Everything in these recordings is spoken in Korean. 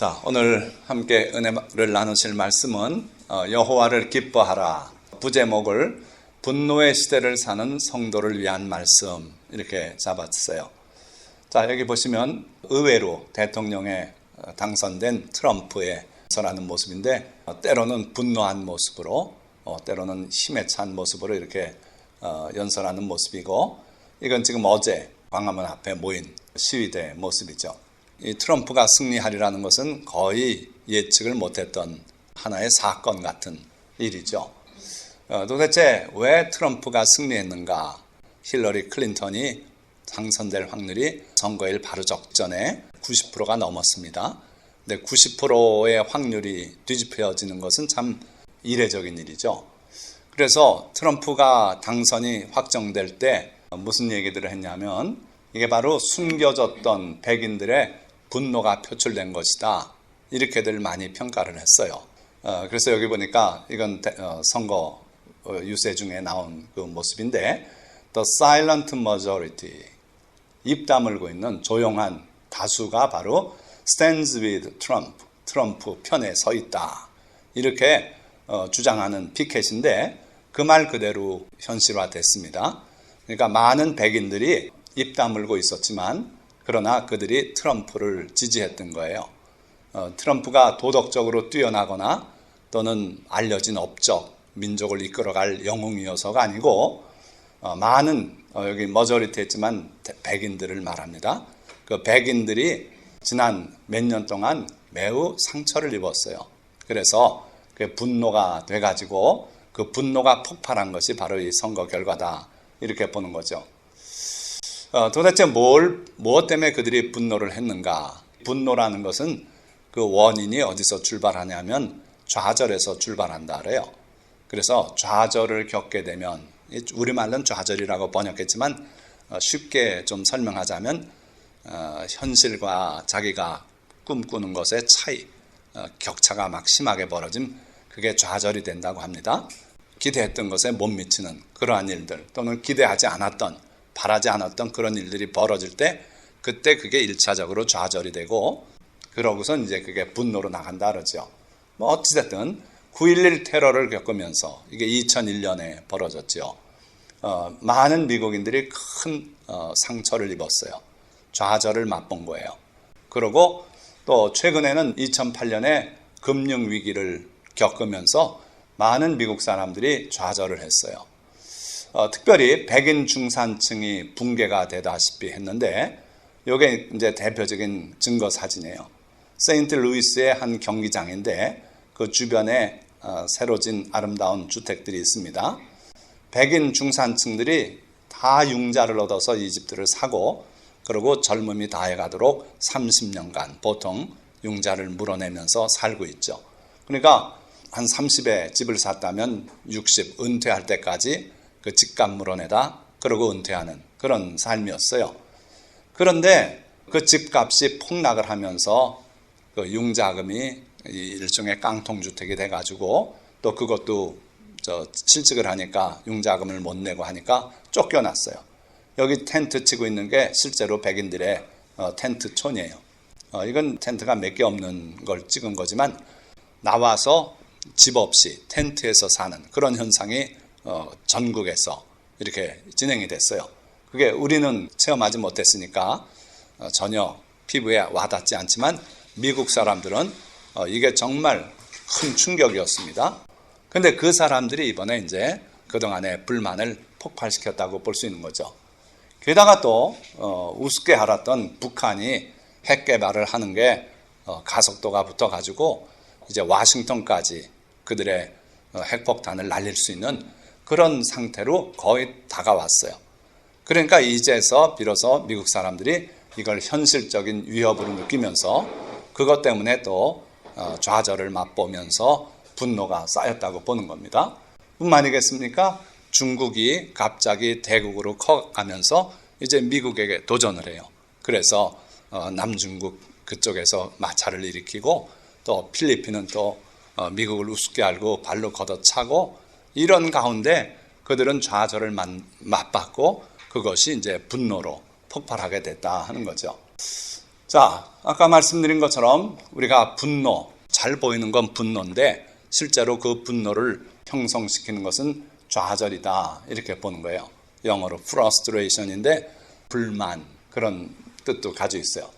자, 오늘 함께 은혜를 나누실 말씀은 여호와를 기뻐하라, 부제목을 분노의 시대를 사는 성도를 위한 말씀, 이렇게 잡았어요. 자, 여기 보시면 의외로 대통령에 당선된 트럼프의 선하는 모습인데, 때로는 분노한 모습으로, 때로는 힘에 찬 모습으로 이렇게 연설하는 모습이고, 이건 지금 어제 광화문 앞에 모인 시위대 모습이죠. 이 트럼프가 승리하리라는 것은 거의 예측을 못했던 하나의 사건 같은 일이죠. 도대체 왜 트럼프가 승리했는가? 힐러리 클린턴이 당선될 확률이 선거일 바로 적전에 90%가 넘었습니다. 근데 90%의 확률이 뒤집혀지는 것은 참 이례적인 일이죠. 그래서 트럼프가 당선이 확정될 때 무슨 얘기들을 했냐면, 이게 바로 숨겨졌던 백인들의 분노가 표출된 것이다, 이렇게들 많이 평가를 했어요. 그래서 여기 보니까 이건 선거 유세 중에 나온 그 모습인데, The silent majority, 입 다물고 있는 조용한 다수가 바로 stands with Trump, 트럼프 편에 서 있다, 이렇게 주장하는 피켓인데, 그 말 그대로 현실화됐습니다. 그러니까 많은 백인들이 입 다물고 있었지만, 그러나 그들이 트럼프를 지지했던 거예요. 트럼프가 도덕적으로 뛰어나거나 또는 알려진 업적, 민족을 이끌어갈 영웅이어서가 아니고, 많은, 여기 머저리티 했지만 백인들을 말합니다. 그 백인들이 지난 몇 년 동안 매우 상처를 입었어요. 그래서 그 분노가 돼가지고 그 분노가 폭발한 것이 바로 이 선거 결과다, 이렇게 보는 거죠. 도대체 무엇 때문에 그들이 분노를 했는가? 분노라는 것은 그 원인이 어디서 출발하냐면 좌절에서 출발한다 그래요. 그래서 좌절을 겪게 되면, 우리말로는 좌절이라고 번역했지만 쉽게 좀 설명하자면 현실과 자기가 꿈꾸는 것의 차이, 격차가 막 심하게 벌어짐, 그게 좌절이 된다고 합니다. 기대했던 것에 못 미치는 그러한 일들, 또는 기대하지 않았던, 바라지 않았던 그런 일들이 벌어질 때, 그때 그게 1차적으로 좌절이 되고, 그러고서 이제 그게 분노로 나간다 그러죠. 어찌됐든 9.11 테러를 겪으면서, 이게 2001년에 벌어졌죠. 많은 미국인들이 큰 상처를 입었어요. 좌절을 맛본 거예요. 그리고 또 최근에는 2008년에 금융위기를 겪으면서 많은 미국 사람들이 좌절을 했어요. 특별히 백인 중산층이 붕괴가 되다시피 했는데, 이게 이제 대표적인 증거 사진이에요. 세인트루이스의 한 경기장인데, 그 주변에 새로 진 아름다운 주택들이 있습니다. 백인 중산층들이 다 융자를 얻어서 이 집들을 사고, 그리고 젊음이 다해가도록 30년간 보통 융자를 물어내면서 살고 있죠. 그러니까 한 30에 집을 샀다면 60, 은퇴할 때까지 그 집값 물어내다 그러고 은퇴하는 그런 삶이었어요. 그런데 그 집값이 폭락을 하면서 그 융자금이 일종의 깡통주택이 돼가지고, 또 그것도 실직을 하니까 융자금을 못 내고 하니까 쫓겨났어요. 여기 텐트 치고 있는 게 실제로 백인들의 텐트촌이에요. 이건 텐트가 몇 개 없는 걸 찍은 거지만, 나와서 집 없이 텐트에서 사는 그런 현상이 전국에서 이렇게 진행이 됐어요. 그게 우리는 체험하지 못했으니까 전혀 피부에 와닿지 않지만, 미국 사람들은 이게 정말 큰 충격이었습니다. 근데 그 사람들이 이번에 이제 그동안의 불만을 폭발시켰다고 볼 수 있는 거죠. 게다가 또 우습게 알았던 북한이 핵 개발을 하는 게 가속도가 붙어가지고 이제 와싱턴까지 그들의 핵폭탄을 날릴 수 있는 그런 상태로 거의 다가왔어요. 그러니까 이제서 비로소 미국 사람들이 이걸 현실적인 위협으로 느끼면서, 그것 때문에 또 좌절을 맛보면서 분노가 쌓였다고 보는 겁니다. 뿐만 아니겠습니까? 중국이 갑자기 대국으로 커가면서 이제 미국에게 도전을 해요. 그래서 남중국 그쪽에서 마찰을 일으키고, 또 필리핀은 또 미국을 우습게 알고 발로 걷어차고, 이런 가운데 그들은 좌절을 맛봤고, 그것이 이제 분노로 폭발하게 됐다 하는 거죠. 자, 아까 말씀드린 것처럼 우리가 분노, 잘 보이는 건 분노인데 실제로 그 분노를 형성시키는 것은 좌절이다 이렇게 보는 거예요. 영어로 frustration인데 불만 그런 뜻도 가지고 있어요.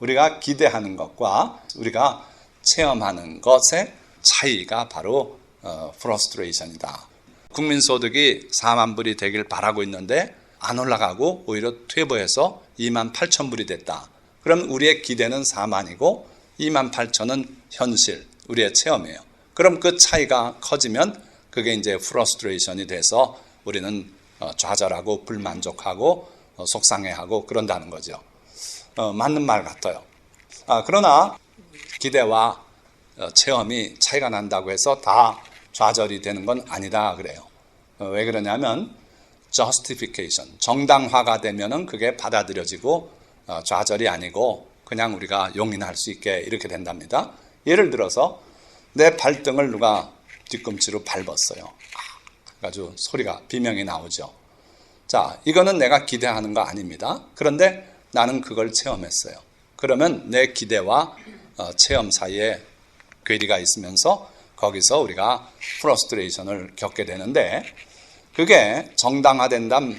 우리가 기대하는 것과 우리가 체험하는 것의 차이가 바로 frustration이다. 국민소득이 4만 불이 되길 바라고 있는데 안 올라가고 오히려 퇴보해서 2만 8천 불이 됐다. 그럼 우리의 기대는 4만이고 2만 8천은 현실, 우리의 체험이에요. 그럼 그 차이가 커지면 그게 이제 프러스트레이션이 돼서 우리는 좌절하고 불만족하고 속상해하고 그런다는 거죠. 맞는 말 같아요. 그러나 기대와 체험이 차이가 난다고 해서 다 좌절이 되는 건 아니다 그래요. 왜 그러냐면 justification, 정당화가 되면은 그게 받아들여지고 좌절이 아니고 그냥 우리가 용인할 수 있게 이렇게 된답니다. 예를 들어서 내 발등을 누가 뒤꿈치로 밟았어요. 아주 소리가 비명이 나오죠. 자, 이거는 내가 기대하는 거 아닙니다. 그런데 나는 그걸 체험했어요. 그러면 내 기대와 체험 사이에 괴리가 있으면서 거기서 우리가 프러스트레이션을 겪게 되는데 그게 정당화된다면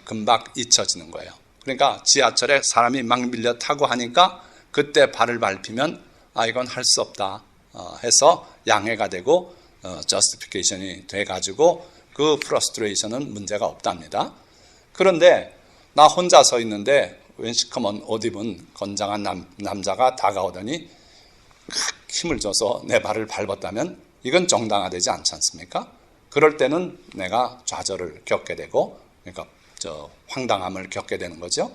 금방 잊혀지는 거예요. 그러니까 지하철에 사람이 막 밀려 타고 하니까 그때 발을 밟히면 이건 할 수 없다 해서 양해가 되고 justification이 돼가지고 그 프러스트레이션은 문제가 없답니다. 그런데 나 혼자 서 있는데 웬 시커먼 옷 입은 건장한 남자가 다가오더니 힘을 줘서 내 발을 밟았다면 이건 정당화되지 않지 않습니까? 그럴 때는 내가 좌절을 겪게 되고 그러니까 황당함을 겪게 되는 거죠.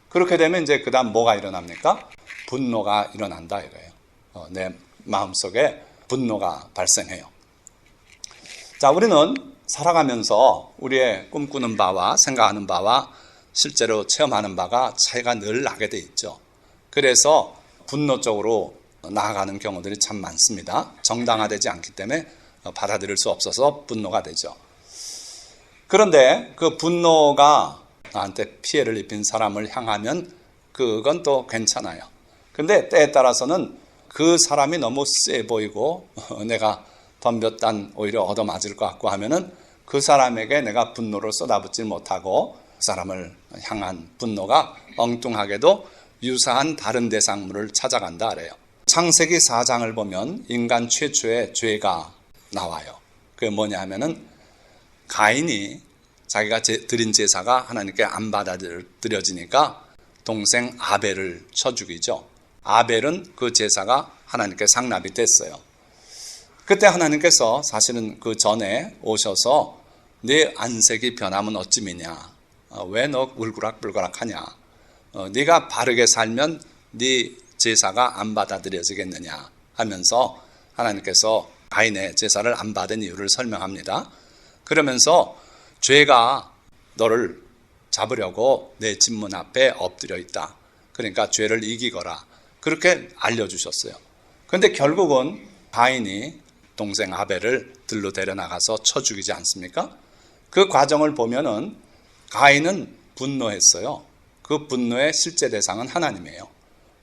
그렇게 되면 이제 그 다음 뭐가 일어납니까? 분노가 일어난다 이거예요. 내 마음속에 분노가 발생해요. 자, 우리는 살아가면서 우리의 꿈꾸는 바와 생각하는 바와 실제로 체험하는 바가 차이가 늘 나게 돼 있죠. 그래서 분노 쪽으로 나아가는 경우들이 참 많습니다. 정당화되지 않기 때문에 받아들일 수 없어서 분노가 되죠. 그런데 그 분노가 나한테 피해를 입힌 사람을 향하면 그건 또 괜찮아요. 근데 때에 따라서는 그 사람이 너무 세 보이고 내가 덤볐단 오히려 얻어맞을 것 같고 하면은 그 사람에게 내가 분노를 쏟아붓지 못하고 그 사람을 향한 분노가 엉뚱하게도 유사한 다른 대상물을 찾아간다 그래요. 창세기 4장을 보면 인간 최초의 죄가 나와요. 그게 뭐냐 하면은 가인이 자기가 드린 제사가 하나님께 안 받아들여지니까 동생 아벨을 쳐 죽이죠. 아벨은 그 제사가 하나님께 상납이 됐어요. 그때 하나님께서 사실은 그 전에 오셔서 네 안색이 변하면 어찌미냐, 왜 너 울그락불그락하냐, 네가 바르게 살면 네 제사가 안 받아들여지겠느냐 하면서 하나님께서 가인의 제사를 안 받은 이유를 설명합니다. 그러면서 죄가 너를 잡으려고 내 집 문 앞에 엎드려 있다. 그러니까 죄를 이기거라. 그렇게 알려주셨어요. 그런데 결국은 가인이 동생 아벨을 들로 데려나가서 쳐 죽이지 않습니까? 그 과정을 보면은 가인은 분노했어요. 그 분노의 실제 대상은 하나님이에요.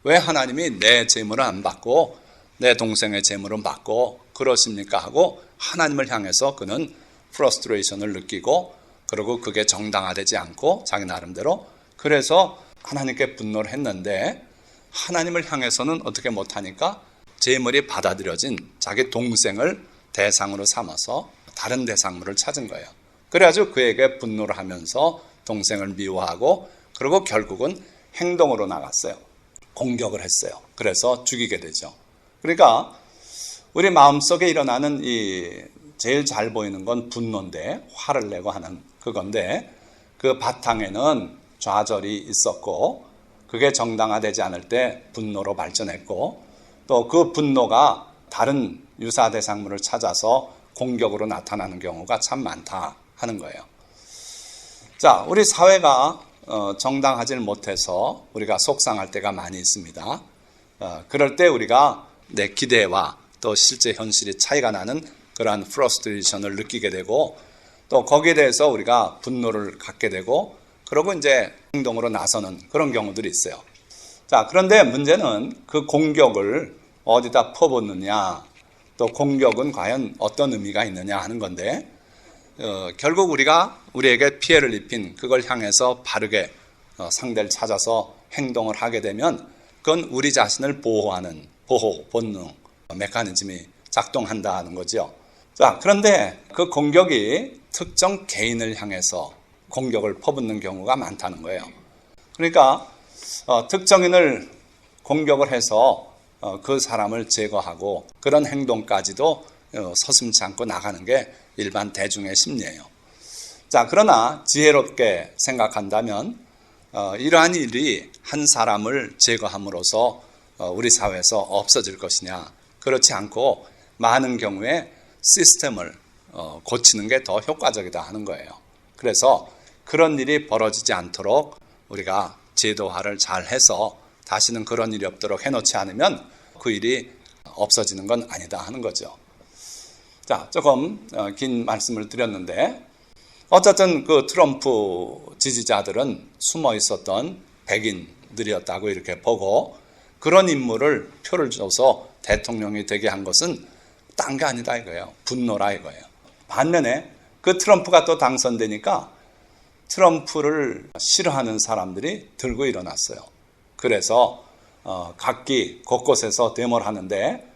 왜 하나님이 내 재물을 안 받고 내 동생의 재물은 받고 그러십니까 하고 하나님을 향해서 그는 프러스트레이션을 느끼고 그리고 그게 정당화되지 않고 자기 나름대로 그래서 하나님께 분노를 했는데 하나님을 향해서는 어떻게 못하니까 재물이 받아들여진 자기 동생을 대상으로 삼아서 다른 대상물을 찾은 거예요. 그래가지고 그에게 분노를 하면서 동생을 미워하고 그리고 결국은 행동으로 나갔어요. 공격을 했어요. 그래서 죽이게 되죠. 그러니까 우리 마음속에 일어나는 이 제일 잘 보이는 건 분노인데 화를 내고 하는 그건데 그 바탕에는 좌절이 있었고 그게 정당화되지 않을 때 분노로 발전했고 또 그 분노가 다른 유사 대상물을 찾아서 공격으로 나타나는 경우가 참 많다 하는 거예요. 자, 우리 사회가 정당하지 못해서 우리가 속상할 때가 많이 있습니다. 그럴 때 우리가 내 기대와 또 실제 현실이 차이가 나는 그러한 프러스트레이션을 느끼게 되고 또 거기에 대해서 우리가 분노를 갖게 되고 그러고 이제 행동으로 나서는 그런 경우들이 있어요. 자, 그런데 문제는 그 공격을 어디다 퍼붓느냐, 또 공격은 과연 어떤 의미가 있느냐 하는 건데, 결국 우리에게 피해를 입힌 그걸 향해서 바르게 상대를 찾아서 행동을 하게 되면 그건 우리 자신을 보호하는 보호 본능 메커니즘이 작동한다는 거죠. 자, 그런데 그 공격이 특정 개인을 향해서 공격을 퍼붓는 경우가 많다는 거예요. 그러니까 특정인을 공격을 해서 그 사람을 제거하고 그런 행동까지도 서슴지 않고 나가는 게 일반 대중의 심리예요. 자, 그러나 지혜롭게 생각한다면 이러한 일이 한 사람을 제거함으로써 우리 사회에서 없어질 것이냐, 그렇지 않고 많은 경우에 시스템을 고치는 게 더 효과적이다 하는 거예요. 그래서 그런 일이 벌어지지 않도록 우리가 제도화를 잘 해서 다시는 그런 일이 없도록 해놓지 않으면 그 일이 없어지는 건 아니다 하는 거죠. 자, 조금 긴 말씀을 드렸는데 어쨌든 그 트럼프 지지자들은 숨어 있었던 백인들이었다고 이렇게 보고 그런 인물을 표를 줘서 대통령이 되게 한 것은 딴 게 아니다 이거예요. 분노라 이거예요. 반면에 그 트럼프가 또 당선되니까 트럼프를 싫어하는 사람들이 들고 일어났어요. 그래서 각기 곳곳에서 데모를 하는데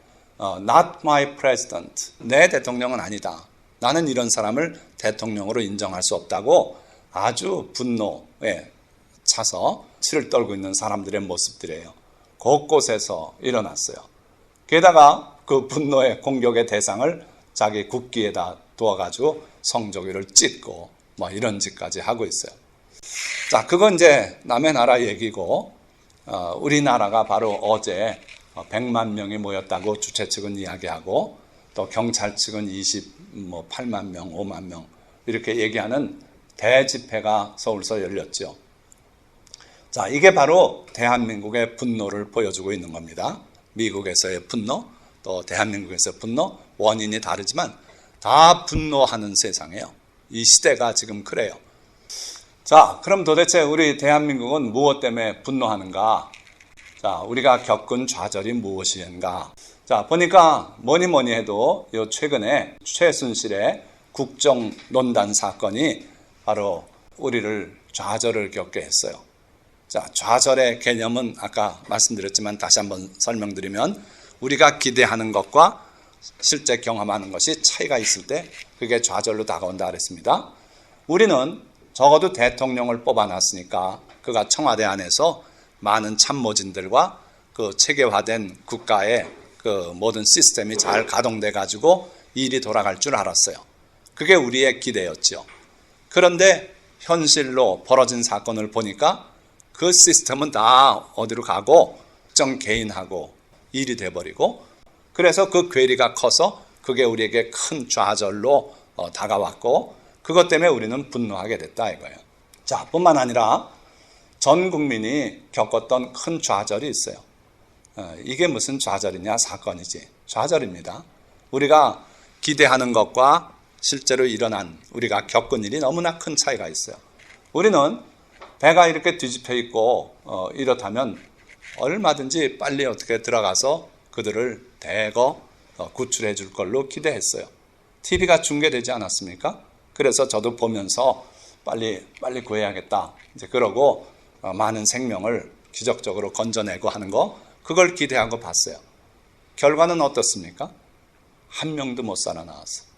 Not my president. 내 대통령은 아니다. 나는 이런 사람을 대통령으로 인정할 수 없다고 아주 분노에 차서 치를 떨고 있는 사람들의 모습들이에요. 곳곳에서 일어났어요. 게다가 그 분노의 공격의 대상을 자기 국기에다 두어가지고 성조기를 찢고 뭐 이런 짓까지 하고 있어요. 자, 그건 이제 남의 나라 얘기고 우리나라가 바로 어제 100만 명이 모였다고 주최 측은 이야기하고 또 경찰 측은 28만 명, 5만 명 이렇게 얘기하는 대집회가 서울서 열렸죠. 자, 이게 바로 대한민국의 분노를 보여주고 있는 겁니다. 미국에서의 분노, 또 대한민국에서의 분노, 원인이 다르지만 다 분노하는 세상이에요. 이 시대가 지금 그래요. 자, 그럼 도대체 우리 대한민국은 무엇 때문에 분노하는가? 자, 우리가 겪은 좌절이 무엇인가? 자, 보니까 뭐니 해도 요 최근에 최순실의 국정농단 사건이 바로 우리를 좌절을 겪게 했어요. 자, 좌절의 개념은 아까 말씀드렸지만 다시 한번 설명드리면 우리가 기대하는 것과 실제 경험하는 것이 차이가 있을 때 그게 좌절로 다가온다 그랬습니다. 우리는 적어도 대통령을 뽑아놨으니까 그가 청와대 안에서 많은 참모진들과 그 체계화된 국가의 그 모든 시스템이 잘 가동돼 가지고 일이 돌아갈 줄 알았어요. 그게 우리의 기대였죠. 그런데 현실로 벌어진 사건을 보니까 그 시스템은 다 어디로 가고 특정 개인하고 일이 돼버리고 그래서 그 괴리가 커서 그게 우리에게 큰 좌절로 다가왔고 그것 때문에 우리는 분노하게 됐다 이거예요. 자, 뿐만 아니라 전 국민이 겪었던 큰 좌절이 있어요. 이게 무슨 좌절이냐? 사건이지. 좌절입니다. 우리가 기대하는 것과 실제로 일어난 우리가 겪은 일이 너무나 큰 차이가 있어요. 우리는 배가 이렇게 뒤집혀 있고 이렇다면 얼마든지 빨리 어떻게 들어가서 그들을 대거 구출해 줄 걸로 기대했어요. TV가 중계되지 않았습니까? 그래서 저도 보면서 빨리 구해야겠다. 이제 그러고 많은 생명을 기적적으로 건져내고 하는 거 그걸 기대하고 봤어요. 결과는 어떻습니까? 한 명도 못 살아나왔어요.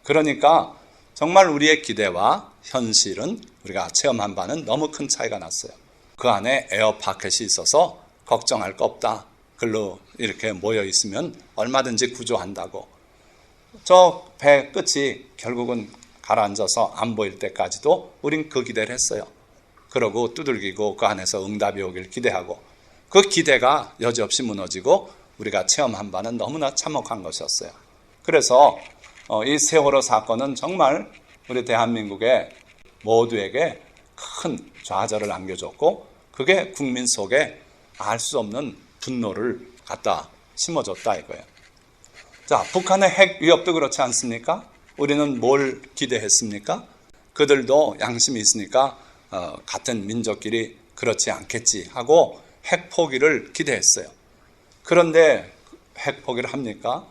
그러니까 정말 우리의 기대와 현실은 우리가 체험한 바는 너무 큰 차이가 났어요. 그 안에 에어파켓이 있어서 걱정할 거 없다. 글로 이렇게 모여 있으면 얼마든지 구조한다고. 저 배 끝이 결국은 가라앉아서 안 보일 때까지도 우린 그 기대를 했어요. 그러고 두들기고 그 안에서 응답이 오길 기대하고 그 기대가 여지없이 무너지고 우리가 체험한 바는 너무나 참혹한 것이었어요. 그래서 이 세월호 사건은 정말 우리 대한민국의 모두에게 큰 좌절을 안겨줬고 그게 국민 속에 알 수 없는 분노를 갖다 심어줬다 이거예요. 자, 북한의 핵 위협도 그렇지 않습니까? 우리는 뭘 기대했습니까? 그들도 양심이 있으니까 같은 민족끼리 그렇지 않겠지 하고 핵 포기를 기대했어요. 그런데 핵 포기를 합니까?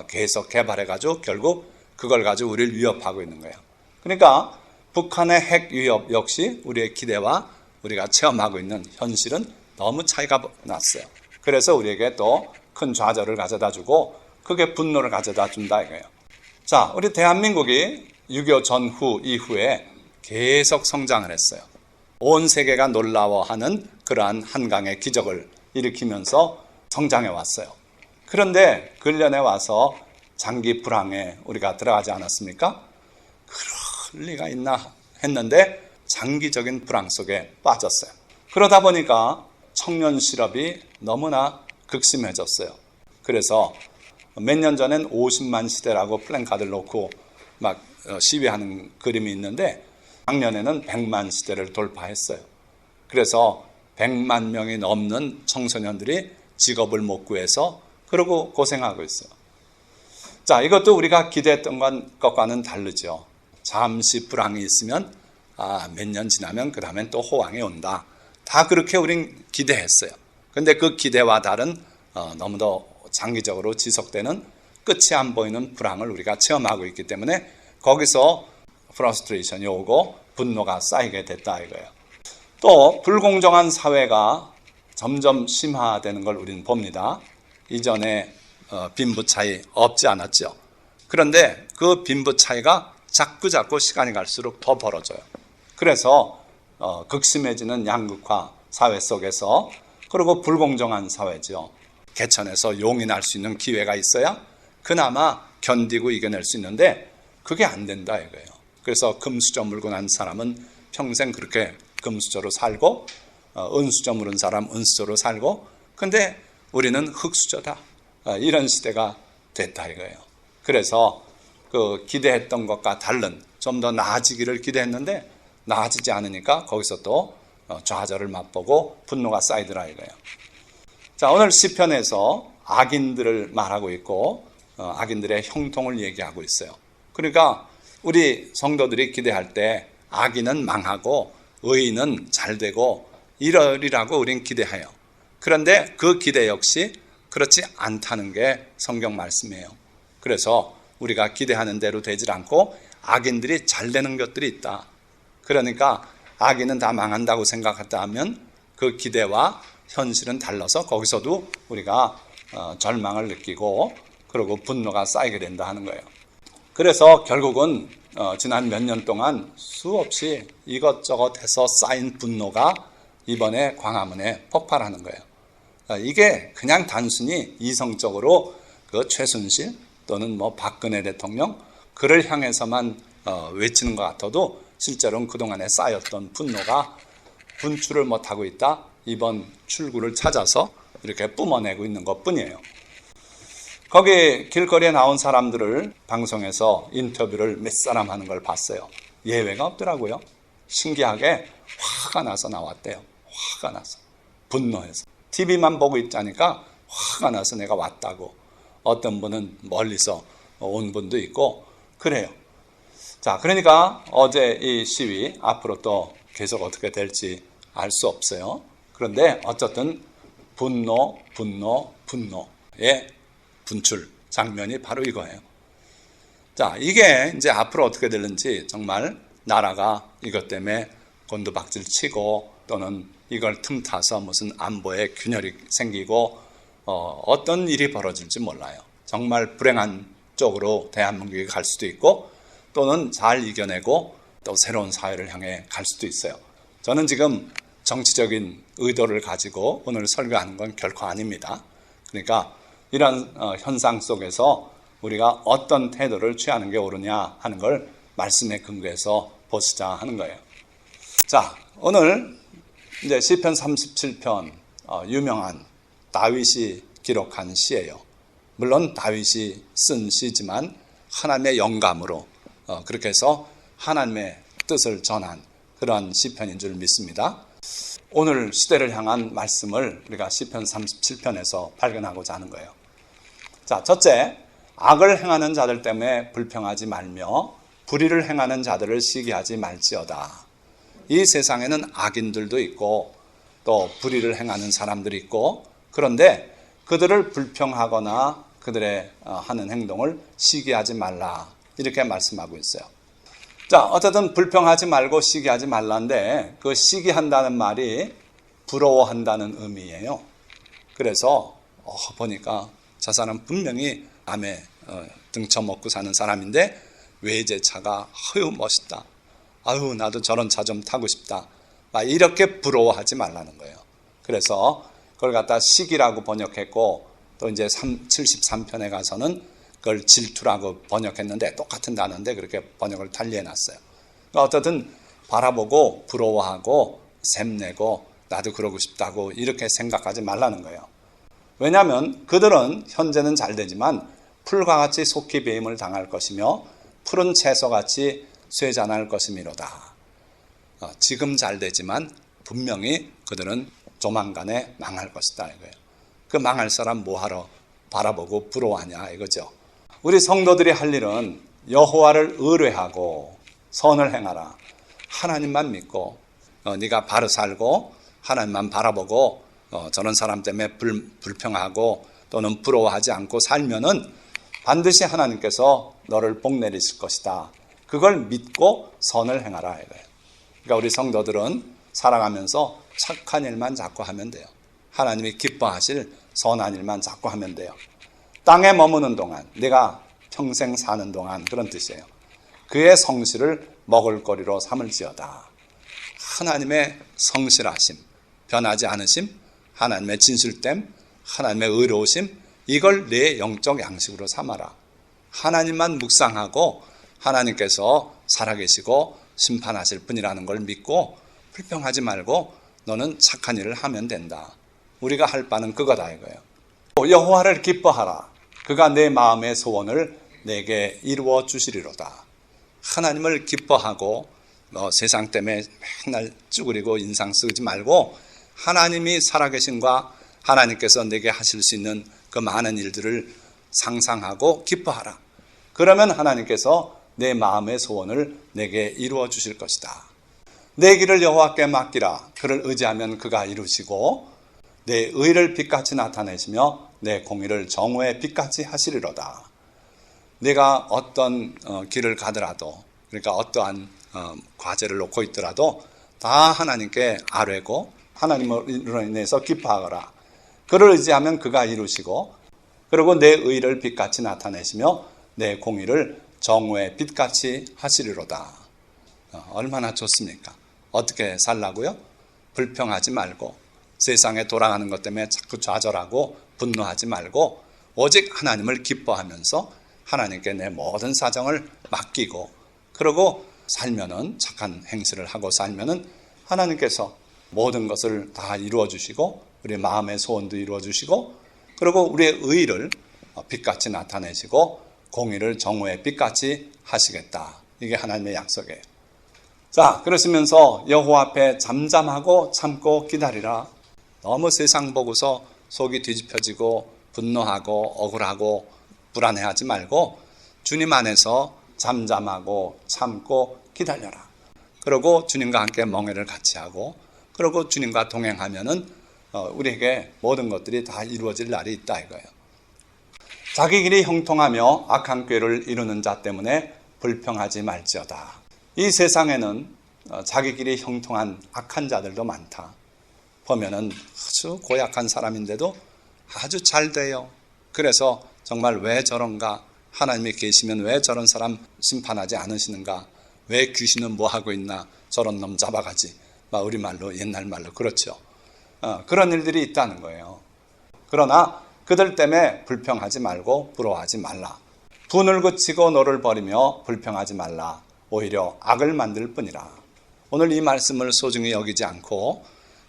계속 개발해가지고 결국 그걸 가지고 우리를 위협하고 있는 거예요. 그러니까 북한의 핵 위협 역시 우리의 기대와 우리가 체험하고 있는 현실은 너무 차이가 났어요. 그래서 우리에게 또 큰 좌절을 가져다 주고 그게 분노를 가져다 준다 이거예요. 자, 우리 대한민국이 6.25 전후 이후에 계속 성장을 했어요. 온 세계가 놀라워하는 그러한 한강의 기적을 일으키면서 성장해 왔어요. 그런데 근련에 와서 장기 불황에 우리가 들어가지 않았습니까? 그럴 리가 있나 했는데 장기적인 불황 속에 빠졌어요. 그러다 보니까 청년 실업이 너무나 극심해졌어요. 그래서 몇 년 전엔 50만 시대라고 플랜카드를 놓고 막 시위하는 그림이 있는데 작년에는 100만 시대를 돌파했어요. 그래서 100만 명이 넘는 청소년들이 직업을 못 구해서 그러고 고생하고 있어요. 자, 이것도 우리가 기대했던 것과는 다르죠. 잠시 불황이 있으면 몇 년 지나면 그 다음엔 또 호황이 온다. 다 그렇게 우린 기대했어요. 근데 그 기대와 다른 너무도 장기적으로 지속되는 끝이 안 보이는 불황을 우리가 체험하고 있기 때문에 거기서 프러스트레이션이 오고 분노가 쌓이게 됐다 이거예요. 또 불공정한 사회가 점점 심화되는 걸 우리는 봅니다. 이전에 빈부 차이 없지 않았죠. 그런데 그 빈부 차이가 자꾸 시간이 갈수록 더 벌어져요. 그래서 극심해지는 양극화 사회 속에서 그리고 불공정한 사회죠. 개천에서 용이 날 수 있는 기회가 있어야 그나마 견디고 이겨낼 수 있는데 그게 안 된다 이거예요. 그래서 금수저 물고 난 사람은 평생 그렇게 금수저로 살고 은수저 물은 사람 은수저로 살고 근데 우리는 흙수저다. 이런 시대가 됐다 이거예요. 그래서 그 기대했던 것과 다른 좀 더 나아지기를 기대했는데 나아지지 않으니까 거기서 또 좌절을 맛보고 분노가 쌓이더라 이거예요. 자, 오늘 시편에서 악인들을 말하고 있고 악인들의 형통을 얘기하고 있어요. 그러니까 우리 성도들이 기대할 때 악인은 망하고 의인은 잘되고 이러리라고 우린 기대해요. 그런데 그 기대 역시 그렇지 않다는 게 성경 말씀이에요. 그래서 우리가 기대하는 대로 되질 않고 악인들이 잘되는 것들이 있다. 그러니까 악인은 다 망한다고 생각했다면 그 기대와 현실은 달라서 거기서도 우리가 절망을 느끼고 그리고 분노가 쌓이게 된다 하는 거예요. 그래서 결국은 지난 몇 년 동안 수없이 이것저것 해서 쌓인 분노가 이번에 광화문에 폭발하는 거예요. 이게 그냥 단순히 이성적으로 그 최순실 또는 뭐 박근혜 대통령 그를 향해서만 외치는 것 같아도 실제로는 그동안에 쌓였던 분노가 분출을 못하고 있다. 이번 출구를 찾아서 이렇게 뿜어내고 있는 것뿐이에요. 거기 길거리에 나온 사람들을 방송에서 인터뷰를 몇 사람 하는 걸 봤어요. 예외가 없더라고요. 신기하게 화가 나서 나왔대요. 화가 나서. 분노해서. TV만 보고 있자니까 화가 나서 내가 왔다고. 어떤 분은 멀리서 온 분도 있고 그래요. 자, 그러니까 어제 이 시위 앞으로 또 계속 어떻게 될지 알 수 없어요. 그런데 어쨌든 분노의 분출 장면이 바로 이거예요. 자, 이게 이제 앞으로 어떻게 되는지 정말 나라가 이것 때문에 곤두박질 치고 또는 이걸 틈타서 무슨 안보에 균열이 생기고 어떤 일이 벌어질지 몰라요. 정말 불행한 쪽으로 대한민국이 갈 수도 있고 또는 잘 이겨내고 또 새로운 사회를 향해 갈 수도 있어요. 저는 지금 정치적인 의도를 가지고 오늘 설교하는 건 결코 아닙니다. 그러니까 이런 현상 속에서 우리가 어떤 태도를 취하는 게 옳으냐 하는 걸 말씀에 근거해서 보시자 하는 거예요. 자, 오늘 이제 시편 37편 유명한 다윗이 기록한 시예요. 물론 다윗이 쓴 시지만 하나님의 영감으로 그렇게 해서 하나님의 뜻을 전한 그러한 시편인 줄 믿습니다. 오늘 시대를 향한 말씀을 우리가 시편 37편에서 발견하고자 하는 거예요. 자, 첫째, 악을 행하는 자들 때문에 불평하지 말며 불의를 행하는 자들을 시기하지 말지어다. 이 세상에는 악인들도 있고 또 불의를 행하는 사람들이 있고, 그런데 그들을 불평하거나 그들의 하는 행동을 시기하지 말라, 이렇게 말씀하고 있어요. 자, 어쨌든 불평하지 말고 시기하지 말라인데, 그 시기한다는 말이 부러워한다는 의미예요. 그래서 보니까 저 사람 분명히 암에 등쳐먹고 사는 사람인데 외제차가 허유 멋있다, 아유 나도 저런 차 좀 타고 싶다, 막 이렇게 부러워하지 말라는 거예요. 그래서 그걸 갖다 시기라고 번역했고, 또 이제 73편에 가서는 그걸 질투라고 번역했는데 똑같은 단어인데 그렇게 번역을 달리해놨어요. 그러니까 어쨌든 바라보고 부러워하고 샘내고 나도 그러고 싶다고 이렇게 생각하지 말라는 거예요. 왜냐하면 그들은 현재는 잘 되지만 풀과 같이 속히 배임을 당할 것이며 푸른 채소같이 쇠잔할 것이미로다. 지금 잘 되지만 분명히 그들은 조만간에 망할 것이다 이거예요. 그 망할 사람 뭐하러 바라보고 부러워하냐 이거죠. 우리 성도들이 할 일은 여호와를 의뢰하고 선을 행하라. 하나님만 믿고 네가 바로 살고 하나님만 바라보고 저런 사람 때문에 불평하고 또는 부러워하지 않고 살면은 반드시 하나님께서 너를 복 내리실 것이다. 그걸 믿고 선을 행하라 이거예요. 그러니까 우리 성도들은 살아가면서 착한 일만 자꾸 하면 돼요. 하나님이 기뻐하실 선한 일만 자꾸 하면 돼요. 땅에 머무는 동안, 내가 평생 사는 동안, 그런 뜻이에요. 그의 성실을 먹을거리로 삼을지어다. 하나님의 성실하심, 변하지 않으심, 하나님의 진실됨, 하나님의 의로우심, 이걸 내 영적 양식으로 삼아라. 하나님만 묵상하고 하나님께서 살아계시고 심판하실 분이라는 걸 믿고 불평하지 말고 너는 착한 일을 하면 된다. 우리가 할 바는 그거다 이거예요. 여호와를 기뻐하라. 그가 내 마음의 소원을 내게 이루어 주시리로다. 하나님을 기뻐하고 세상 때문에 맨날 쭈그리고 인상 쓰지 말고 하나님이 살아계신과 하나님께서 내게 하실 수 있는 그 많은 일들을 상상하고 기뻐하라. 그러면 하나님께서 내 마음의 소원을 내게 이루어 주실 것이다. 내 길을 여호와께 맡기라. 그를 의지하면 그가 이루시고 내 의를 빛같이 나타내시며 내 공의를 정오의 빛같이 하시리로다. 내가 어떤 길을 가더라도, 그러니까 어떠한 과제를 놓고 있더라도 다 하나님께 아뢰고 하나님으로 인해서 기뻐하거라. 그를 의지하면 그가 이루시고 그리고 내 의를 빛같이 나타내시며 내 공의를 정오의 빛같이 하시리로다. 얼마나 좋습니까? 어떻게 살라고요? 불평하지 말고 세상에 돌아가는 것 때문에 자꾸 좌절하고 분노하지 말고 오직 하나님을 기뻐하면서 하나님께 내 모든 사정을 맡기고 그러고 살면은, 착한 행실을 하고 살면은 하나님께서 모든 것을 다 이루어 주시고 우리 마음의 소원도 이루어 주시고 그리고 우리의 의를 빛같이 나타내시고 공의를 정오의 빛같이 하시겠다. 이게 하나님의 약속이에요. 자, 그러시면서 여호와 앞에 잠잠하고 참고 기다리라. 너무 세상 보고서 속이 뒤집혀지고 분노하고 억울하고 불안해하지 말고 주님 안에서 잠잠하고 참고 기다려라. 그리고 주님과 함께 멍에를 같이 하고 그리고 주님과 동행하면은 우리에게 모든 것들이 다 이루어질 날이 있다 이거예요. 자기 길이 형통하며 악한 꾀를 이루는 자 때문에 불평하지 말지어다. 이 세상에는 자기 길이 형통한 악한 자들도 많다. 보면은 아주 고약한 사람인데도 아주 잘 돼요. 그래서 정말 왜 저런가? 하나님이 계시면 왜 저런 사람 심판하지 않으시는가? 왜 귀신은 뭐 하고 있나? 저런 놈 잡아가지. 막 우리말로, 옛날 말로 그렇죠. 그런 일들이 있다는 거예요. 그러나 그들 때문에 불평하지 말고 부러워하지 말라. 분을 그치고 너를 버리며 불평하지 말라. 오히려 악을 만들 뿐이라. 오늘 이 말씀을 소중히 여기지 않고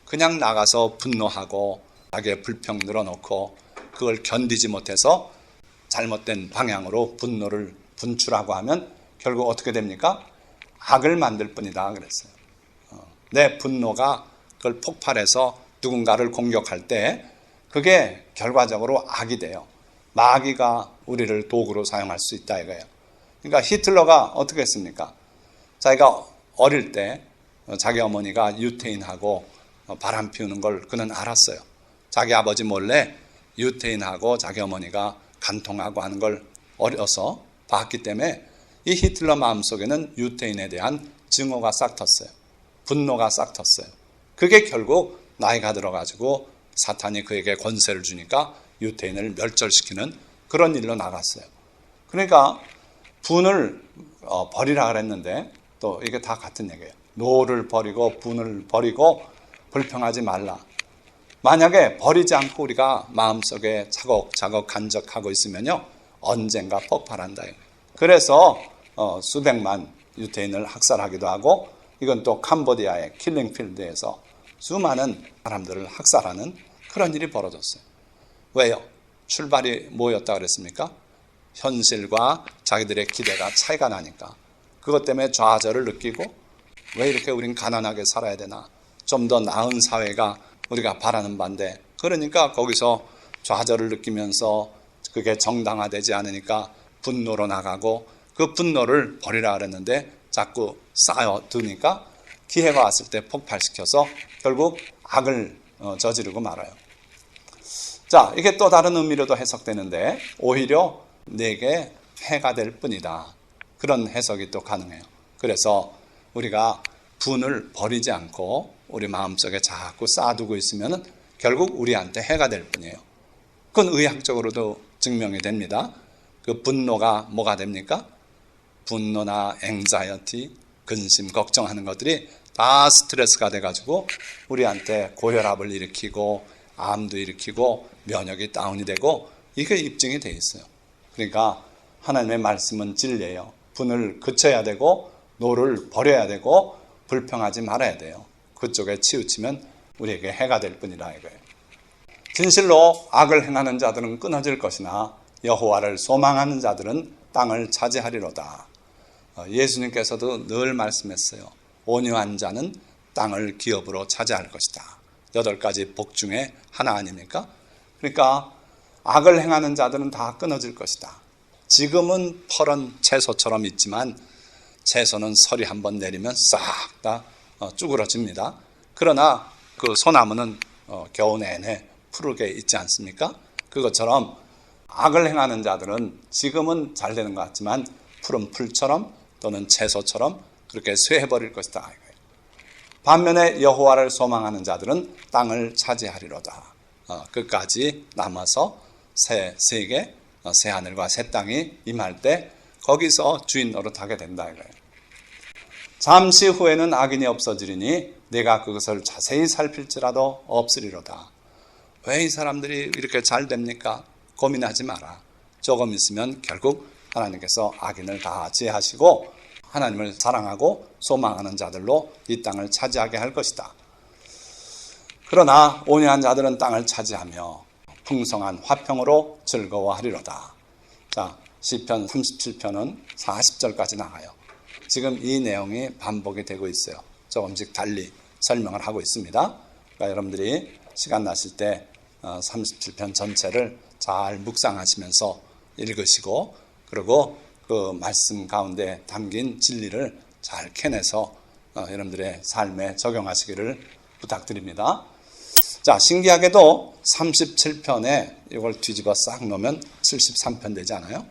그냥 나가서 분노하고 악의 불평 늘어놓고 그걸 견디지 못해서 잘못된 방향으로 분노를 분출하고 하면 결국 어떻게 됩니까? 악을 만들 뿐이다 그랬어요. 내 분노가 그걸 폭발해서 누군가를 공격할 때 그게 결과적으로 악이 돼요. 마귀가 우리를 도구로 사용할 수 있다 이거예요. 그러니까 히틀러가 어떻게 했습니까? 자기가 어릴 때 자기 어머니가 유태인하고 바람 피우는 걸 그는 알았어요. 자기 아버지 몰래 유태인하고 자기 어머니가 간통하고 하는 걸 어려서 봤기 때문에 이 히틀러 마음속에는 유태인에 대한 증오가 싹 텄어요. 분노가 싹 텄어요. 그게 결국 나이가 들어가지고 사탄이 그에게 권세를 주니까 유태인을 멸절시키는 그런 일로 나갔어요. 그러니까 분을 버리라 그랬는데 또 이게 다 같은 얘기예요. 노를 버리고 분을 버리고 불평하지 말라. 만약에 버리지 않고 우리가 마음속에 차곡차곡 간직하고 있으면요, 언젠가 폭발한다. 그래서 수백만 유태인을 학살하기도 하고, 이건 또 캄보디아의 킬링필드에서 수많은 사람들을 학살하는 그런 일이 벌어졌어요. 왜요? 출발이 뭐였다 그랬습니까? 현실과 자기들의 기대가 차이가 나니까. 그것 때문에 좌절을 느끼고, 왜 이렇게 우린 가난하게 살아야 되나? 좀 더 나은 사회가 우리가 바라는 바인데, 그러니까 거기서 좌절을 느끼면서 그게 정당화되지 않으니까 분노로 나가고, 그 분노를 버리라 그랬는데 자꾸 쌓여두니까 기회가 왔을 때 폭발시켜서 결국 악을 저지르고 말아요. 자, 이게 또 다른 의미로도 해석되는데 오히려 내게 해가 될 뿐이다. 그런 해석이 또 가능해요. 그래서 우리가 분을 버리지 않고 우리 마음속에 자꾸 쌓아두고 있으면 결국 우리한테 해가 될 뿐이에요. 그건 의학적으로도 증명이 됩니다. 그 분노가 뭐가 됩니까? 분노나 앵자이어티, 근심, 걱정하는 것들이 다 스트레스가 돼가지고 우리한테 고혈압을 일으키고 암도 일으키고 면역이 다운이 되고, 이게 입증이 돼 있어요. 그러니까 하나님의 말씀은 진리예요. 분을 그쳐야 되고 노를 버려야 되고 불평하지 말아야 돼요. 그쪽에 치우치면 우리에게 해가 될 뿐이라 이거예요. 진실로 악을 행하는 자들은 끊어질 것이나 여호와를 소망하는 자들은 땅을 차지하리로다. 예수님께서도 늘 말씀했어요. 온유한 자는 땅을 기업으로 차지할 것이다. 8가지 복 중에 하나 아닙니까? 그러니까 악을 행하는 자들은 다 끊어질 것이다. 지금은 펄은 채소처럼 있지만 채소는 설이 한번 내리면 싹 다 쭈그러집니다. 그러나 그 소나무는 겨우 내내 푸르게 있지 않습니까? 그것처럼 악을 행하는 자들은 지금은 잘 되는 것 같지만 푸른 풀처럼 또는 채소처럼 그렇게 쇠해버릴 것이다. 반면에 여호와를 소망하는 자들은 땅을 차지하리로다. 끝까지 남아서 새 세계, 새 하늘과 새 땅이 임할 때 거기서 주인 노릇하게 된다 이거예요. 잠시 후에는 악인이 없어지리니 내가 그것을 자세히 살필지라도 없으리로다. 왜 이 사람들이 이렇게 잘 됩니까? 고민하지 마라. 조금 있으면 결국 하나님께서 악인을 다 제하시고 하나님을 사랑하고 소망하는 자들로 이 땅을 차지하게 할 것이다. 그러나 온유한 자들은 땅을 차지하며 풍성한 화평으로 즐거워하리로다. 자, 시편 37편은 40절까지 나가요. 지금 이 내용이 반복이 되고 있어요. 조금씩 달리 설명을 하고 있습니다. 그러니까 여러분들이 시간 나실 때 37편 전체를 잘 묵상하시면서 읽으시고, 그리고 그 말씀 가운데 담긴 진리를 잘 캐내서 여러분들의 삶에 적용하시기를 부탁드립니다. 자, 신기하게도 37편에 이걸 뒤집어 싹 놓으면 73편 되지 않아요?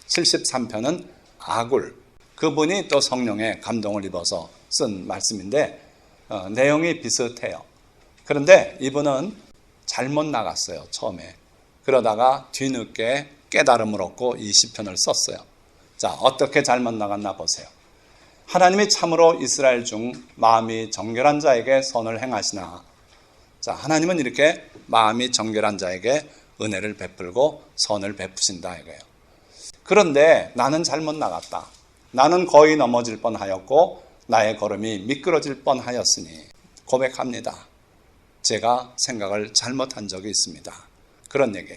73편은 아굴, 그분이 또 성령의 감동을 입어서 쓴 말씀인데 내용이 비슷해요. 그런데 이분은 잘못 나갔어요, 처음에. 그러다가 뒤늦게 깨달음을 얻고 이 시편을 썼어요. 자, 어떻게 잘못 나갔나 보세요. 하나님이 참으로 이스라엘 중 마음이 정결한 자에게 선을 행하시나. 자, 하나님은 이렇게 마음이 정결한 자에게 은혜를 베풀고 선을 베푸신다 이거예요. 그런데 나는 잘못 나갔다. 나는 거의 넘어질 뻔하였고 나의 걸음이 미끄러질 뻔하였으니 고백합니다. 제가 생각을 잘못한 적이 있습니다. 그런 얘기.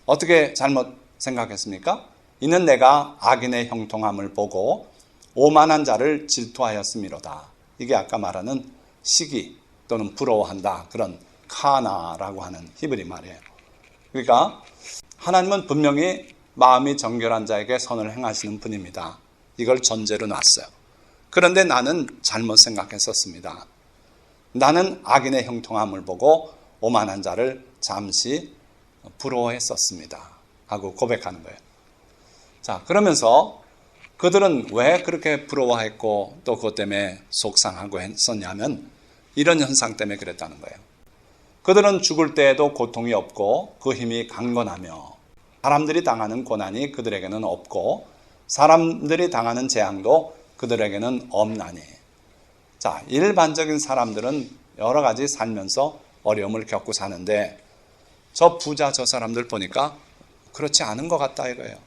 어떻게 잘못 생각했습니까? 이는 내가 악인의 형통함을 보고 오만한 자를 질투하였음이로다. 이게 아까 말하는 시기 또는 부러워한다. 그런 카나라고 하는 히브리 말이에요. 그러니까 하나님은 분명히 마음이 정결한 자에게 선을 행하시는 분입니다. 이걸 전제로 놨어요. 그런데 나는 잘못 생각했었습니다. 나는 악인의 형통함을 보고 오만한 자를 잠시 부러워했었습니다 하고 고백하는 거예요. 자, 그러면서 그들은 왜 그렇게 부러워했고 또 그것 때문에 속상하고 했었냐면 이런 현상 때문에 그랬다는 거예요. 그들은 죽을 때에도 고통이 없고 그 힘이 강건하며 사람들이 당하는 고난이 그들에게는 없고 사람들이 당하는 재앙도 그들에게는 없나니. 자, 일반적인 사람들은 여러 가지 살면서 어려움을 겪고 사는데 저 부자 저 사람들 보니까 그렇지 않은 것 같다 이거예요.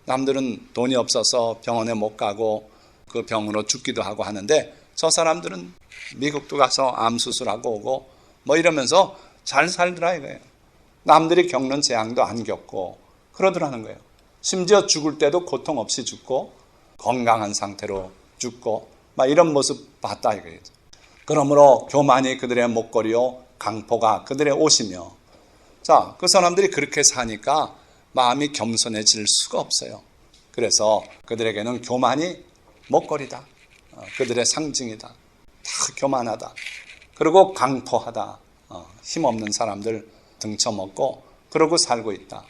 남들은 돈이 없어서 병원에 못 가고 그 병으로 죽기도 하고 하는데 저 사람들은 미국도 가서 암 수술하고 오고 뭐 이러면서 잘 살더라 이거예요. 남들이 겪는 재앙도 안 겪고 그러더라는 거예요. 심지어 죽을 때도 고통 없이 죽고 건강한 상태로 죽고 막 이런 모습 봤다 이거예요. 그러므로 교만이 그들의 목걸이요 강포가 그들의 옷이며. 자, 그 사람들이 그렇게 사니까 마음이 겸손해질 수가 없어요. 그래서 그들에게는 교만이 목걸이다. 그들의 상징이다. 다 교만하다. 그리고 강포하다. 힘없는 사람들 등쳐먹고 그러고 살고 있다.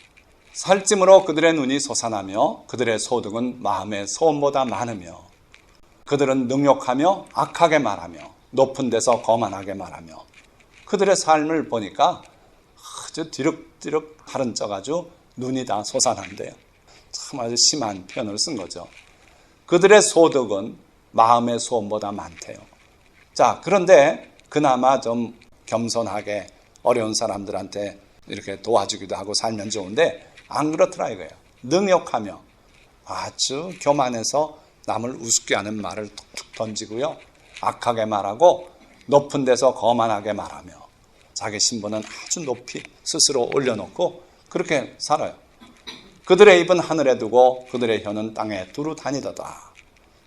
살찜으로 그들의 눈이 솟아나며 그들의 소득은 마음의 소음보다 많으며 그들은 능욕하며 악하게 말하며 높은 데서 거만하게 말하며. 그들의 삶을 보니까 아주 뒤룩뒤룩 다른 쪄 가지고 눈이 다 솟아난대요. 참 아주 심한 표현을 쓴 거죠. 그들의 소득은 마음의 소음보다 많대요. 자, 그런데 그나마 좀 겸손하게 어려운 사람들한테 이렇게 도와주기도 하고 살면 좋은데 안 그렇더라 이거예요. 능욕하며 아주 교만해서 남을 우습게 하는 말을 툭툭 던지고요. 악하게 말하고 높은 데서 거만하게 말하며 자기 신분은 아주 높이 스스로 올려놓고 그렇게 살아요. 그들의 입은 하늘에 두고 그들의 혀는 땅에 두루 다니더다.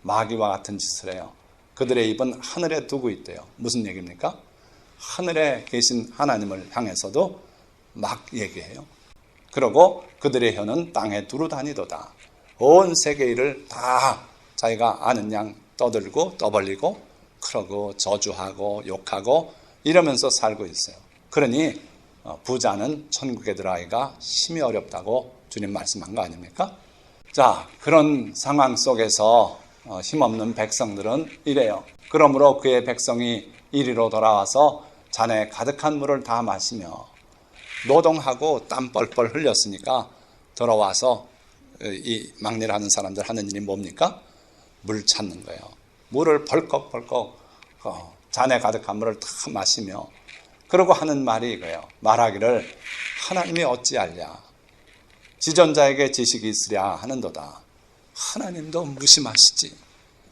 마귀와 같은 짓을 해요. 그들의 입은 하늘에 두고 있대요. 무슨 얘기입니까? 하늘에 계신 하나님을 향해서도 막 얘기해요. 그리고 그들의 혀는 땅에 두루 다니도다. 온 세계 일을 다 자기가 아는 양 떠들고 떠벌리고 그러고 저주하고 욕하고 이러면서 살고 있어요. 그러니 부자는 천국에 들어가기가 심히 어렵다고 주님 말씀한 거 아닙니까? 자, 그런 상황 속에서 힘없는 백성들은 이래요. 그러므로 그의 백성이 이리로 돌아와서 잔에 가득한 물을 다 마시며 노동하고 땀 뻘뻘 흘렸으니까 돌아와서 이 막내를 하는 사람들 하는 일이 뭡니까? 물 찾는 거예요. 물을 벌컥벌컥 잔에 가득한 물을 다 마시며 그러고 하는 말이 이거예요. 말하기를 하나님이 어찌알랴 지존자에게 지식이 있으랴 하는도다. 하나님도 무심하시지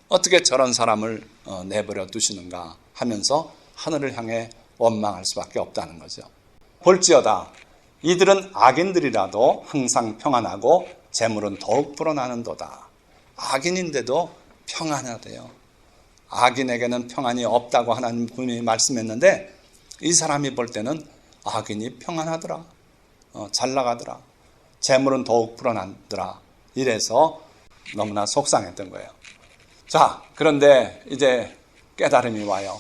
어떻게 저런 사람을 내버려 두시는가 하면서 하늘을 향해 원망할 수밖에 없다는 거죠. 볼지어다 이들은 악인들이라도 항상 평안하고 재물은 더욱 불어나는도다. 악인인데도 평안하대요. 악인에게는 평안이 없다고 하나님 분이 말씀했는데 이 사람이 볼 때는 악인이 평안하더라. 잘 나가더라. 재물은 더욱 불어나더라. 이래서 너무나 속상했던 거예요. 자, 그런데 이제 깨달음이 와요.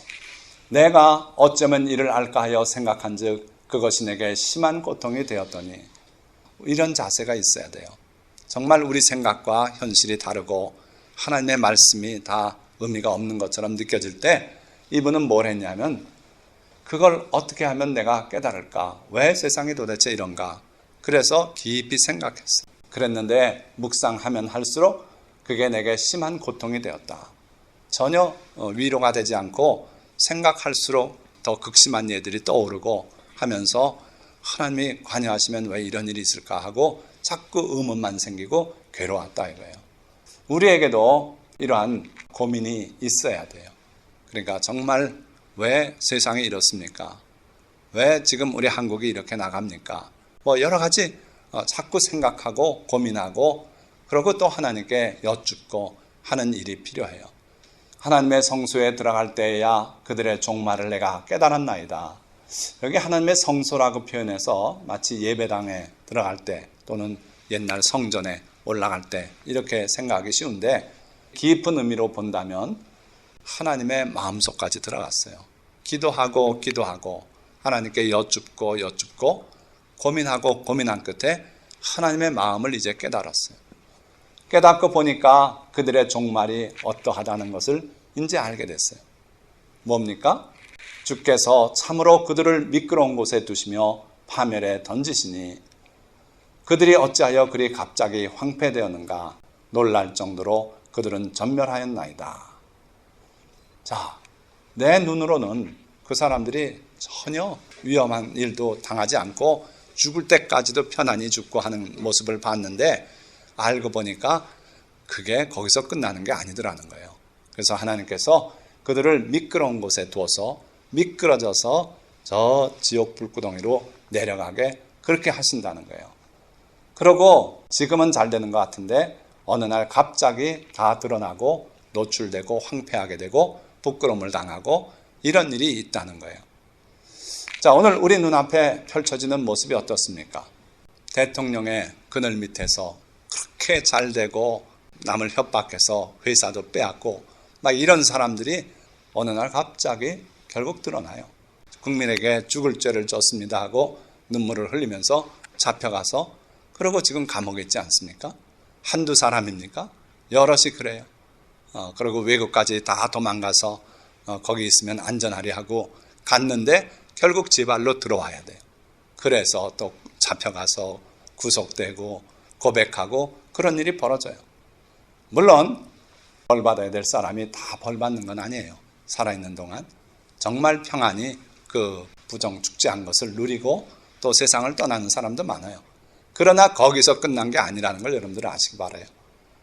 내가 어쩌면 이를 알까 하여 생각한즉 그것이 내게 심한 고통이 되었더니. 이런 자세가 있어야 돼요. 정말 우리 생각과 현실이 다르고 하나님의 말씀이 다 의미가 없는 것처럼 느껴질 때 이분은 뭘 했냐면 그걸 어떻게 하면 내가 깨달을까? 왜 세상이 도대체 이런가? 그래서 깊이 생각했어. 그랬는데 묵상하면 할수록 그게 내게 심한 고통이 되었다. 전혀 위로가 되지 않고 생각할수록 더 극심한 예들이 떠오르고 하면서 하나님이 관여하시면 왜 이런 일이 있을까 하고 자꾸 의문만 생기고 괴로웠다 이거예요. 우리에게도 이러한 고민이 있어야 돼요. 그러니까 정말 왜 세상이 이렇습니까? 왜 지금 우리 한국이 이렇게 나갑니까? 뭐 여러 가지 자꾸 생각하고 고민하고 그리고 또 하나님께 여쭙고 하는 일이 필요해요. 하나님의 성소에 들어갈 때야 그들의 종말을 내가 깨달았나이다. 여기 하나님의 성소라고 표현해서 마치 예배당에 들어갈 때 또는 옛날 성전에 올라갈 때 이렇게 생각하기 쉬운데 깊은 의미로 본다면 하나님의 마음속까지 들어갔어요. 기도하고 하나님께 여쭙고 고민하고 고민한 끝에 하나님의 마음을 이제 깨달았어요. 깨닫고 보니까 그들의 종말이 어떠하다는 것을 이제 알게 됐어요. 뭡니까? 주께서 참으로 그들을 미끄러운 곳에 두시며 파멸에 던지시니 그들이 어찌하여 그리 갑자기 황폐되었는가 놀랄 정도로 그들은 전멸하였나이다. 자, 내 눈으로는 그 사람들이 전혀 위험한 일도 당하지 않고 죽을 때까지도 편안히 죽고 하는 모습을 봤는데 알고 보니까 그게 거기서 끝나는 게 아니더라는 거예요. 그래서 하나님께서 그들을 미끄러운 곳에 두어서 미끄러져서 저 지옥 불구덩이로 내려가게 그렇게 하신다는 거예요. 그러고 지금은 잘 되는 것 같은데 어느 날 갑자기 다 드러나고 노출되고 황폐하게 되고 부끄러움을 당하고 이런 일이 있다는 거예요. 자, 오늘 우리 눈앞에 펼쳐지는 모습이 어떻습니까? 대통령의 그늘 밑에서 그렇게 잘 되고 남을 협박해서 회사도 빼앗고 막 이런 사람들이 어느 날 갑자기 결국 드러나요. 국민에게 죽을 죄를 졌습니다 하고 눈물을 흘리면서 잡혀가서 그러고 지금 감옥에 있지 않습니까? 한두 사람입니까? 여럿이 그래요. 그리고 외국까지 다 도망가서 거기 있으면 안전하리 하고 갔는데 결국 지 발로 들어와야 돼요. 그래서 또 잡혀가서 구속되고 고백하고 그런 일이 벌어져요. 물론 벌 받아야 될 사람이 다 벌 받는 건 아니에요. 살아있는 동안 정말 평안히 그 부정축제한 것을 누리고 또 세상을 떠나는 사람도 많아요. 그러나 거기서 끝난 게 아니라는 걸 여러분들 아시기 바라요.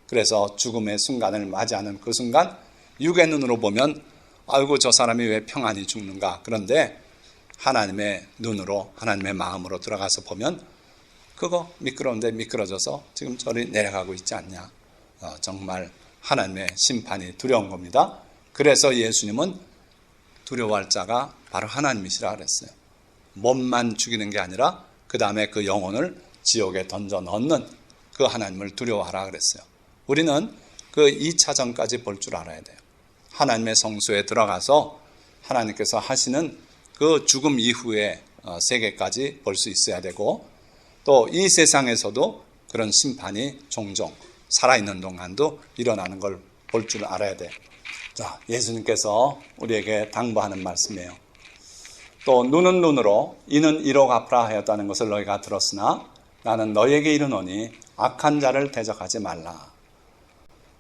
그래서 죽음의 순간을 맞이하는 그 순간 육의 눈으로 보면 아이고 저 사람이 왜 평안히 죽는가. 그런데 하나님의 눈으로 하나님의 마음으로 들어가서 보면 그거 미끄러운데 미끄러져서 지금 저리 내려가고 있지 않냐. 정말 하나님의 심판이 두려운 겁니다. 그래서 예수님은 두려워할 자가 바로 하나님이시라 그랬어요. 몸만 죽이는 게 아니라 그 다음에 그 영혼을 지옥에 던져 넣는 그 하나님을 두려워하라 그랬어요. 우리는 그 2차전까지 볼 줄 알아야 돼요. 하나님의 성소에 들어가서 하나님께서 하시는 그 죽음 이후의 세계까지 볼 수 있어야 되고 또 이 세상에서도 그런 심판이 종종 살아있는 동안도 일어나는 걸 볼 줄 알아야 돼요. 자, 예수님께서 우리에게 당부하는 말씀이에요. 또 눈은 눈으로 이는 이로 갚으라 하였다는 것을 너희가 들었으나 나는 너희에게 이르노니 악한 자를 대적하지 말라.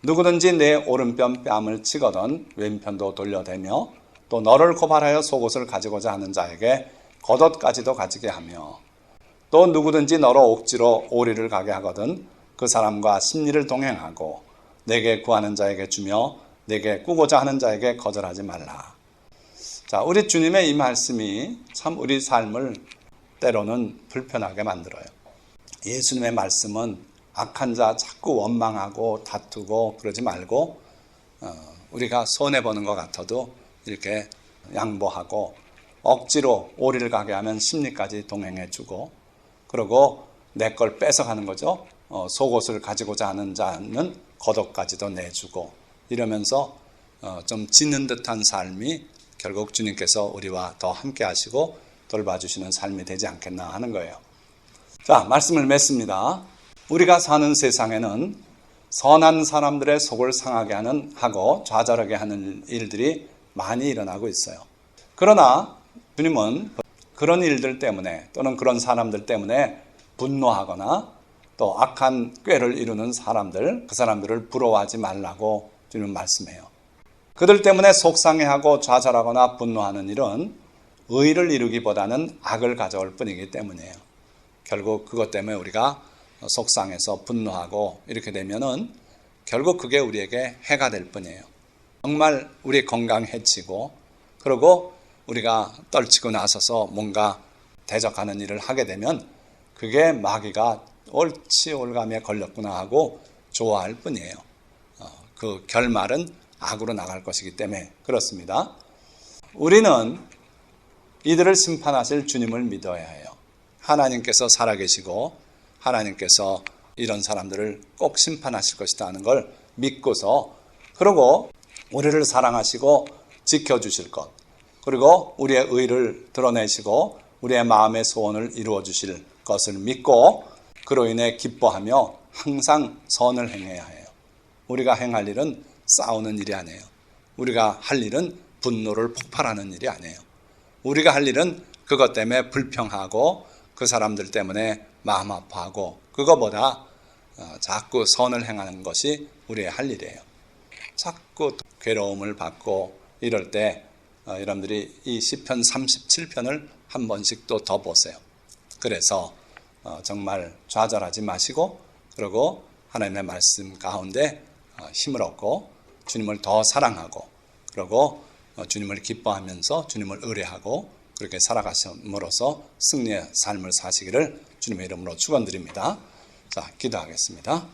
누구든지 내 오른편 뺨을 치거든 왼편도 돌려대며 또 너를 고발하여 속옷을 가지고자 하는 자에게 겉옷까지도 가지게 하며 또 누구든지 너로 억지로 오리를 가게 하거든 그 사람과 심리를 동행하고 내게 구하는 자에게 주며 내게 꾸고자 하는 자에게 거절하지 말라. 자, 우리 주님의 이 말씀이 참 우리 삶을 때로는 불편하게 만들어요. 예수님의 말씀은 악한 자 자꾸 원망하고 다투고 그러지 말고 우리가 손해보는 것 같아도 이렇게 양보하고 억지로 오리를 가게 하면 심리까지 동행해주고 그리고 내 걸 뺏어가는 거죠. 속옷을 가지고자 하는 자는 겉옷까지도 내주고 이러면서 좀 짖는 듯한 삶이 결국 주님께서 우리와 더 함께 하시고 돌봐주시는 삶이 되지 않겠나 하는 거예요. 자, 말씀을 맺습니다. 우리가 사는 세상에는 선한 사람들의 속을 상하게 하고 좌절하게 하는 일들이 많이 일어나고 있어요. 그러나 주님은 그런 일들 때문에 또는 그런 사람들 때문에 분노하거나 또 악한 꾀를 이루는 사람들, 그 사람들을 부러워하지 말라고 주님은 말씀해요. 그들 때문에 속상해하고 좌절하거나 분노하는 일은 의를 이루기보다는 악을 가져올 뿐이기 때문이에요. 결국 그것 때문에 우리가 속상해서 분노하고 이렇게 되면은 결국 그게 우리에게 해가 될 뿐이에요. 정말 우리 건강 해치고 그리고 우리가 떨치고 나서서 뭔가 대적하는 일을 하게 되면 그게 마귀가 옳지 올감에 걸렸구나 하고 좋아할 뿐이에요. 그 결말은 악으로 나갈 것이기 때문에 그렇습니다. 우리는 이들을 심판하실 주님을 믿어야 해요. 하나님께서 살아계시고 하나님께서 이런 사람들을 꼭 심판하실 것이다 하는 걸 믿고서 그리고 우리를 사랑하시고 지켜주실 것 그리고 우리의 의를 드러내시고 우리의 마음의 소원을 이루어 주실 것을 믿고 그로 인해 기뻐하며 항상 선을 행해야 해요. 우리가 행할 일은 싸우는 일이 아니에요. 우리가 할 일은 분노를 폭발하는 일이 아니에요. 우리가 할 일은 그것 때문에 불평하고 그 사람들 때문에 마음 아파하고 그거보다 자꾸 선을 행하는 것이 우리의 할 일이에요. 자꾸 괴로움을 받고 이럴 때 여러분들이 이 시편 37편을 한 번씩 또 더 보세요. 그래서 정말 좌절하지 마시고 그리고 하나님의 말씀 가운데 힘을 얻고 주님을 더 사랑하고 그리고 주님을 기뻐하면서 주님을 의뢰하고 그렇게 살아가심으로써 승리의 삶을 사시기를 주님의 이름으로 축원드립니다. 자, 기도하겠습니다.